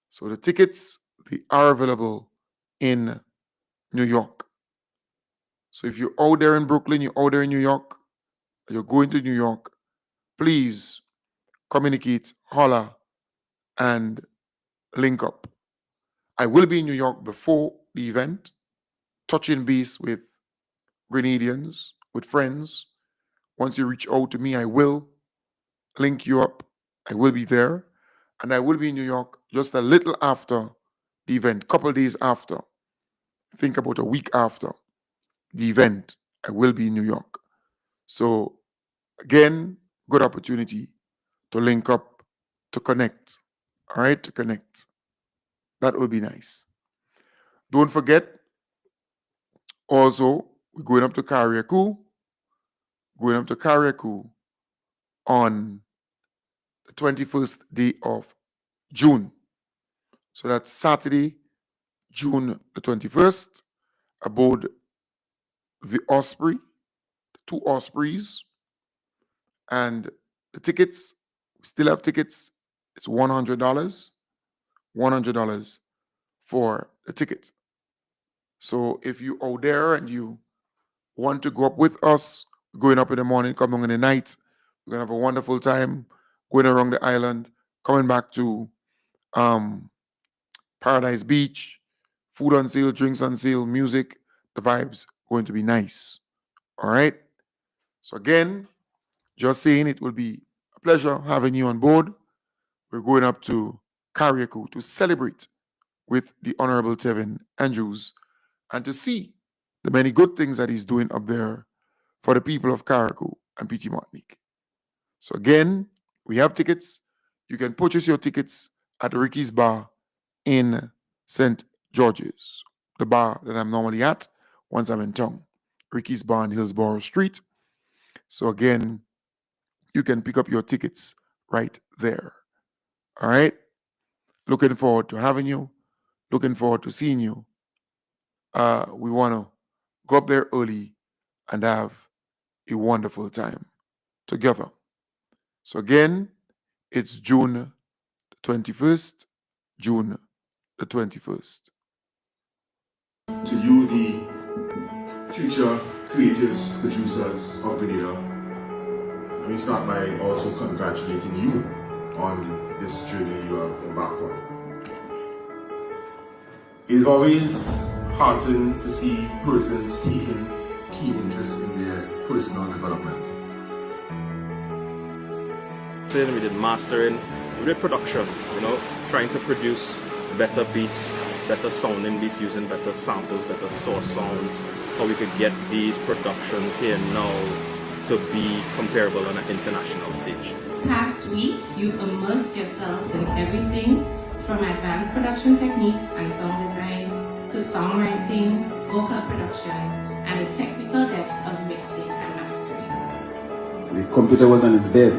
So the tickets, they are available in New York. So if you're out there in Brooklyn, you're out there in New York, you're going to New York, please communicate, holler, and link up. I will be in New York before the event, touching base with Grenadians, with friends. Once you reach out to me, I will link you up. I will be there. And I will be in New York just a little after the event, couple days after. Think about a week after the event, I will be in New York. So again, good opportunity to link up, to connect. All right, to connect. That would be nice. Don't forget, also, we're going up to Carriacou. Going up to Carriacou on the 21st day of June. So that's Saturday, June the 21st, aboard the Osprey, 2 Ospreys. And the tickets, we still have tickets. It's $100. $100 for the ticket. So if you out there and you want to go up with us, going up in the morning, coming in the night, we're going to have a wonderful time going around the island, coming back to Paradise Beach, food on sale, drinks on sale, music, the vibes going to be nice. All right? So again, just saying it will be a pleasure having you on board. We're going up to Carriacou to celebrate with the Honorable Tevin Andrews and to see the many good things that he's doing up there for the people of Carriacou and PT Martinique. So again, we have tickets. You can purchase your tickets at Ricky's Bar in St. George's, the bar that I'm normally at once I'm in town. Ricky's Bar on Hillsborough Street. So again, you can pick up your tickets right there. All right? Looking forward to having you. Looking forward to seeing you. We want to go up there early and have a wonderful time together. So again, it's June the 21st. June the 21st. To you, the future creators, producers of Grenada, let me start by also congratulating you on this journey you have embarked on. It's always heartening to see persons taking keen interest in their personal development. We did mastering, we did production, trying to produce better beats, better sounding beat using better samples, better source sounds, how we could get these productions here now to be comparable on an international stage. Past week, you've immersed yourselves in everything from advanced production techniques and sound design to songwriting, vocal production, and the technical depths of mixing and mastering. The computer was on his bed.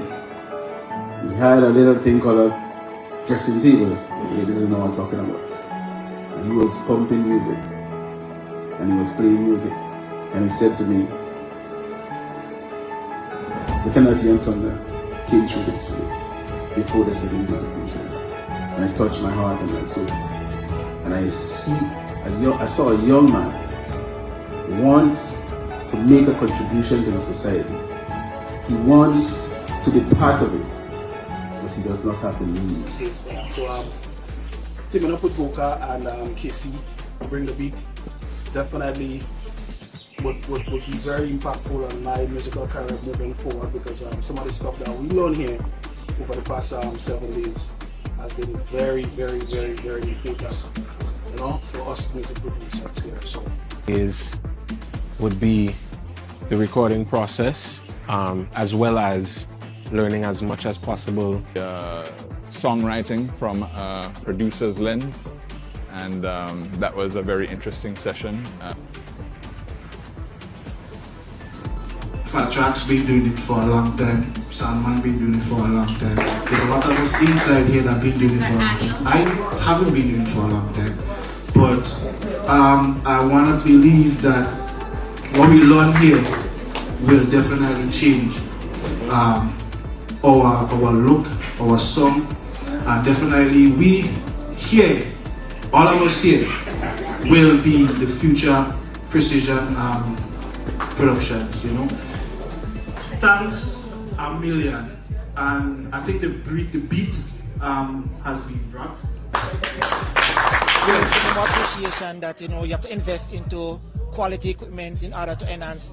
He had a little thing called a dressing table. Ladies will know what I'm talking about. And he was pumping music. And he was playing music. And he said to me, Lieutenant Ian Thunder came through this way before the second music mission. And I touched my heart and my soul. And I saw a young man want to make a contribution to the society. He wants to be part of it, but he does not have the means. So teaming up with Boca and Casey bring the beat definitely would be very impactful on my musical career moving forward, because some of the stuff that we learned here over the past 7 days has been very, very, very, very important, for us music producers here. So would be the recording process, as well as learning as much as possible. Songwriting from a producer's lens, and that was a very interesting session. Fat Track's been doing it for a long time. Sandman been doing it for a long time. There's a lot of us inside here that been doing it for a long time. I haven't been doing it for a long time, but I want to believe that what we learn here will definitely change our look, our song, and definitely we here, all of us here, will be the future Precision Productions, Thanks a million, and I think the beat has been brought. There's more appreciation that you have to invest into quality equipment in order to enhance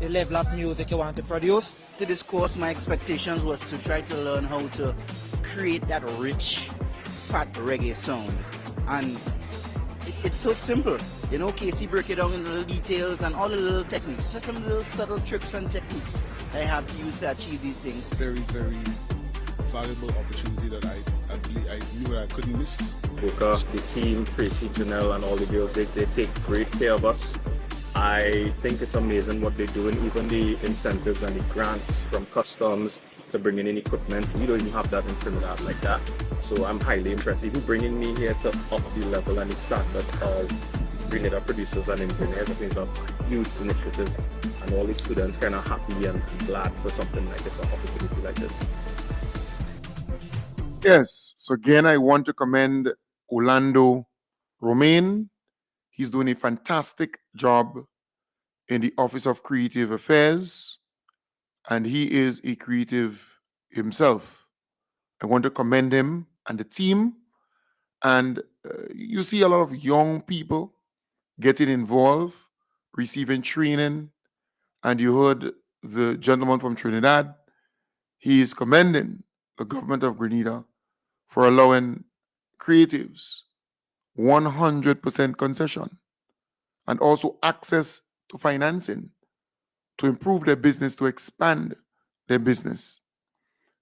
the level of music you want to produce. To this course, my expectations was to try to learn how to create that rich, fat reggae sound, and it's so simple. Casey break it down in the little details and all the little techniques, just some little subtle tricks and techniques I have to use to achieve these things. Very, very valuable opportunity that I knew that I couldn't miss. Boca, the team, Tracy, Janelle, and all the girls, they take great care of us. I think it's amazing what they're doing, even the incentives and the grants from customs to bringing in equipment. We don't even have that in Trinidad like that. So I'm highly impressed. Even bringing me here to up the level and the standard of Grenada producers and engineers, I think it's a huge initiative. And all the students kind of happy and glad for something like this, an opportunity like this. Yes. So again, I want to commend Orlando Romain. He's doing a fantastic job in the Office of Creative Affairs, and he is a creative himself. I want to commend him and the team. And you see a lot of young people getting involved, receiving training, and you heard the gentleman from Trinidad. He is commending the government of Grenada for allowing creatives 100% concession and also access to financing to improve their business, to expand their business.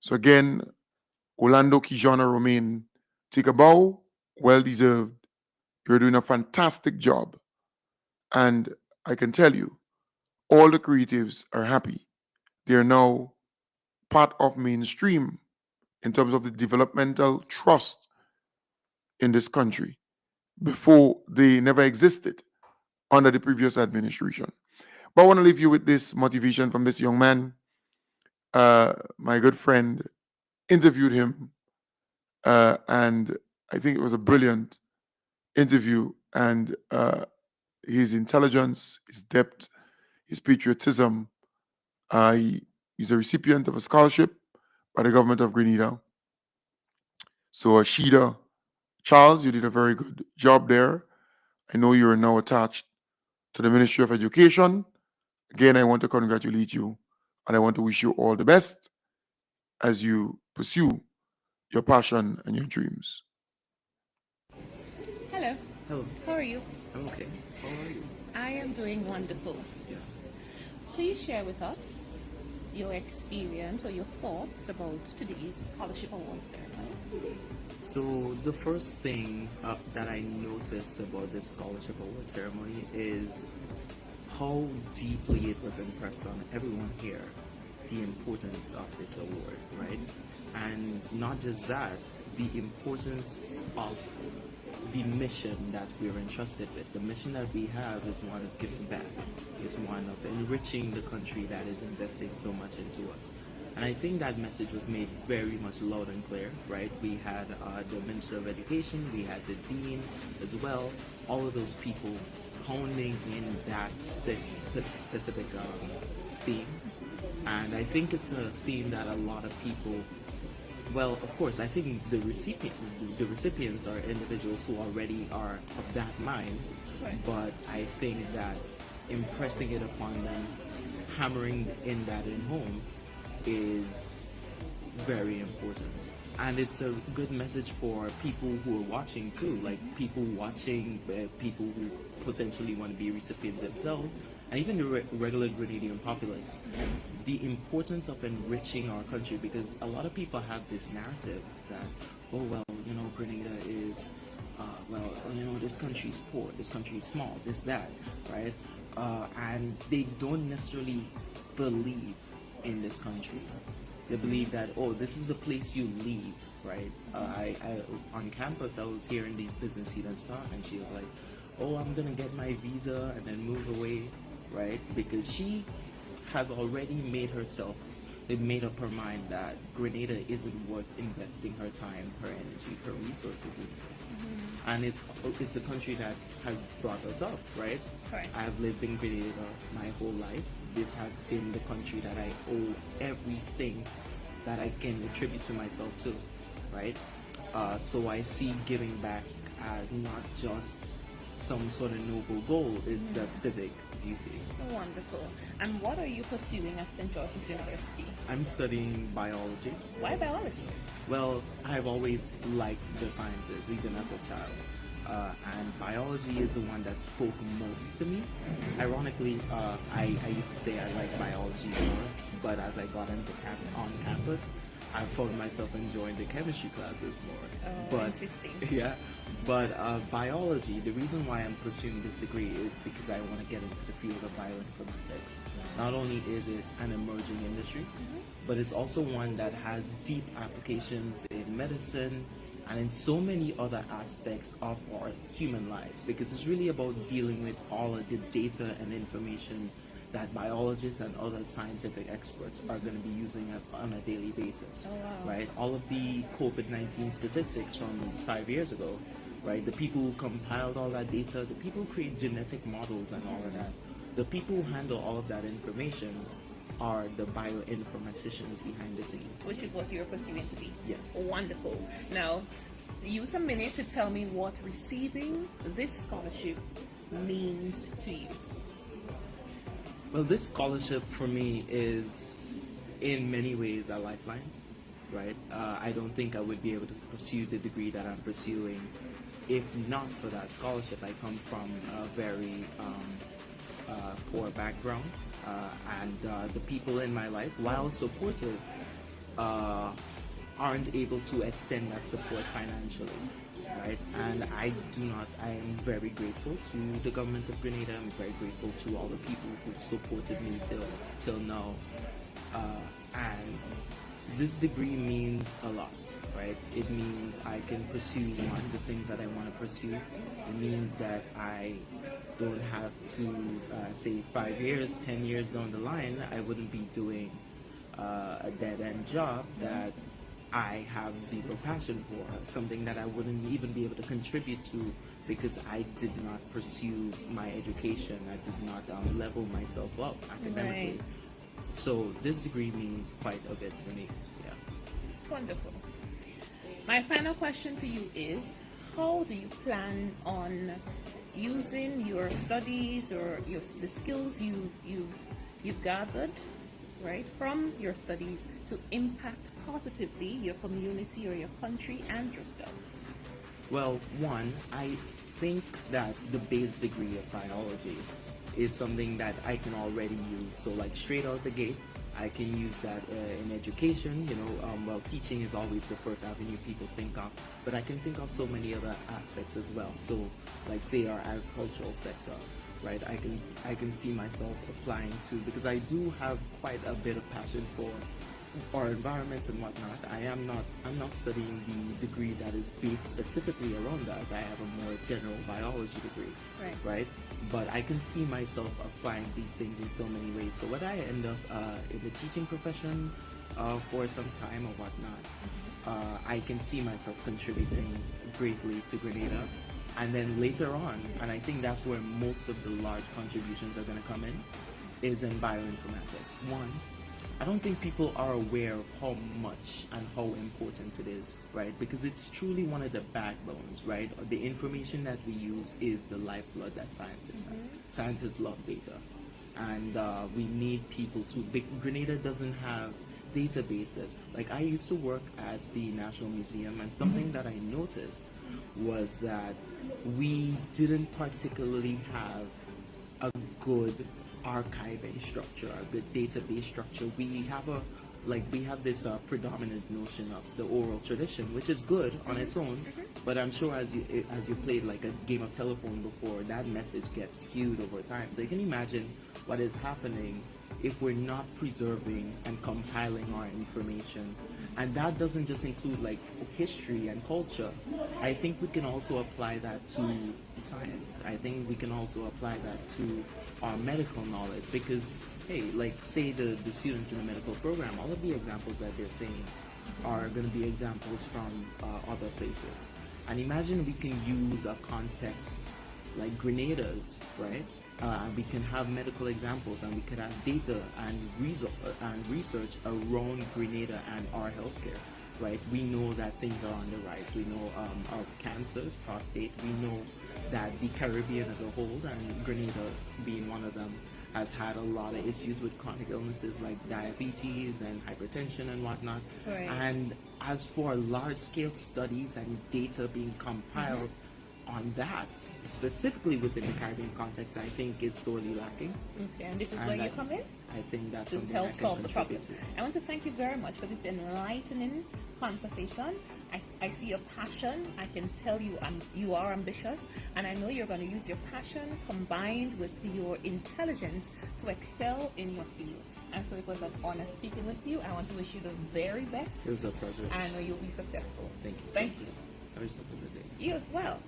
So again, Orlando Kijana Romain, take a bow, well deserved. You're doing a fantastic job. And I can tell you, all the creatives are happy. They are now part of mainstream in terms of the developmental trust in this country. Before, they never existed under the previous administration. But I want to leave you with this motivation from this young man. My good friend interviewed him, and I think it was a brilliant interview. And his intelligence, his depth, his patriotism. He's a recipient of a scholarship by the government of Grenada. So, Ashida Charles, you did a very good job there. I know you are now attached to the Ministry of Education. Again, I want to congratulate you, and I want to wish you all the best as you pursue your passion and your dreams. Hello. Hello. How are you? I'm okay. How are you? I am doing wonderful. Yeah. Please share with us your experience or your thoughts about today's Scholarship Awards ceremony. So the first thing that I noticed about this Scholarship Award ceremony is how deeply it was impressed on everyone here, the importance of this award, right? And not just that, the importance of the mission that we're entrusted with. The mission that we have is one of giving back. It's one of enriching the country that is investing so much into us. And I think that message was made very much loud and clear, right? We had the Minister of Education, we had the Dean as well, all of those people honing in that specific theme. And I think it's a theme that a lot of people, well, of course, I think the recipients are individuals who already are of that mind, right. But I think that impressing it upon them, hammering in that in home, is very important. And it's a good message for people who are watching too, like people watching, people who potentially want to be recipients themselves, and even the regular Grenadian populace. The importance of enriching our country, because a lot of people have this narrative that, oh well, you know, Grenada is, well, you know, this country is poor, this country is small, this, that, right? And they don't necessarily believe in this country. They believe that, oh, this is the place you leave, right? I on campus, I was hearing these business students talk, and she was like, oh, I'm gonna get my visa and then move away, right? Because she has already made up her mind that Grenada isn't worth investing her time, her energy, her resources into. Mm-hmm. And it's a country that has brought us up, right? Right. I've lived in Grenada my whole life. This has been the country that I owe everything that I can attribute to myself to, right? So I see giving back as not just some sort of noble goal, it's a civic duty. Wonderful. And what are you pursuing at St. George's University? I'm studying biology. Why biology? Well, I've always liked the sciences, even as a child. and biology is the one that spoke most to me. Ironically, I used to say I like biology more, but as I got into on campus, I found myself enjoying the chemistry classes more. But interesting. yeah, but biology, the reason why I'm pursuing this degree is because I want to get into the field of bioinformatics. Not only is it an emerging industry, but it's also one that has deep applications in medicine and in so many other aspects of our human lives, because it's really about dealing with all of the data and information that biologists and other scientific experts are going to be using on a daily basis. Oh, wow. Right? All of the COVID-19 statistics from 5 years ago, right? The people who compiled all that data, the people who create genetic models and all of that, the people who handle all of that information are the bioinformaticians behind the scenes. Which is what you're pursuing to be. Yes. Wonderful. Now, use a minute to tell me what receiving this scholarship means to you. Well, this scholarship for me is in many ways a lifeline, right? I don't think I would be able to pursue the degree that I'm pursuing if not for that scholarship. I come from a very poor background, and the people in my life, while supportive, aren't able to extend that support financially. Right? And I am very grateful to the government of Grenada. I'm very grateful to all the people who supported me till now. And this degree means a lot, right? It means I can pursue the things that I want to pursue. It means that I don't have to, say 5 years, 10 years down the line, I wouldn't be doing a dead-end job that I have zero passion for, something that I wouldn't even be able to contribute to because I did not pursue my education. I did not level myself up academically. Right. So this degree means quite a bit to me. Yeah. Wonderful. My final question to you is, how do you plan on using your studies or the skills you've gathered, right, from your studies to impact positively your community or your country and yourself? Well, one, I think that the base degree of biology is something that I can already use. So like straight out the gate, I can use that in education, well, teaching is always the first avenue people think of, but I can think of so many other aspects as well. So like say our agricultural sector, right? I can see myself applying to, because I do have quite a bit of passion for our environment and whatnot. I'm not studying the degree that is based specifically around that. I have a more general biology degree, right? But I can see myself applying these things in so many ways. So whether I end up in the teaching profession for some time or whatnot, I can see myself contributing greatly to Grenada. And then later on, and I think that's where most of the large contributions are going to come in, is in bioinformatics. One, I don't think people are aware of how much and how important it is, right? Because it's truly one of the backbones, right? The information that we use is the lifeblood that scientists have. Scientists love data. And we need people to, Grenada doesn't have databases. Like I used to work at the National Museum, and something that I noticed was that we didn't particularly have a good archiving structure, a good database structure. We have this predominant notion of the oral tradition, which is good on its own, but I'm sure as you played like a game of telephone before, that message gets skewed over time. So you can imagine what is happening if we're not preserving and compiling our information. And that doesn't just include like history and culture. I think we can also apply that to science. I think we can also apply that to our medical knowledge, because hey, like say the students in the medical program, all of the examples that they're saying are going to be examples from other places. And imagine we can use a context like Grenada's, right? We can have medical examples, and we can have data and research around Grenada and our healthcare, right? We know that things are on the rise. We know of cancers, prostate. We know that the Caribbean as a whole, and Grenada being one of them, has had a lot of issues with chronic illnesses like diabetes and hypertension and whatnot. Right. And as for large-scale studies and data being compiled, on that, specifically within the Caribbean context, I think it's sorely lacking. Okay, and this is where you come in? I think that's To something I help can solve the problem. contribute to. I want to thank you very much for this enlightening conversation. I see your passion. I can tell you you are ambitious, and I know you're going to use your passion combined with your intelligence to excel in your field. And so it was an honor speaking with you. I want to wish you the very best. It was a pleasure. And I know you'll be successful. Thank you. Thank you. Have yourself a good day. You as well.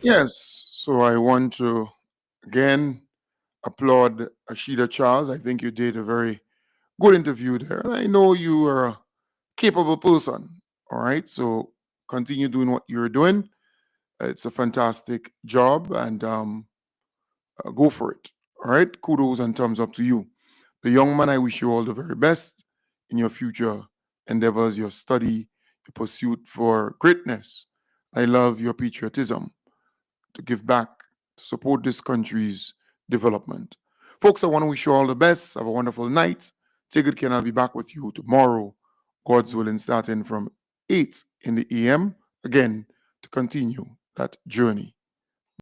Yes, so I want to again applaud Ashida Charles. I think you did a very good interview there. And I know you are a capable person. All right, so continue doing what you're doing. It's a fantastic job, and go for it. All right, kudos and thumbs up to you. The young man, I wish you all the very best in your future endeavors, your study, your pursuit for greatness. I love your patriotism to give back, to support this country's development. Folks, I want to wish you all the best. Have a wonderful night. Take good care, and I'll be back with you tomorrow, God's willing, starting from 8 in the AM, again, to continue that journey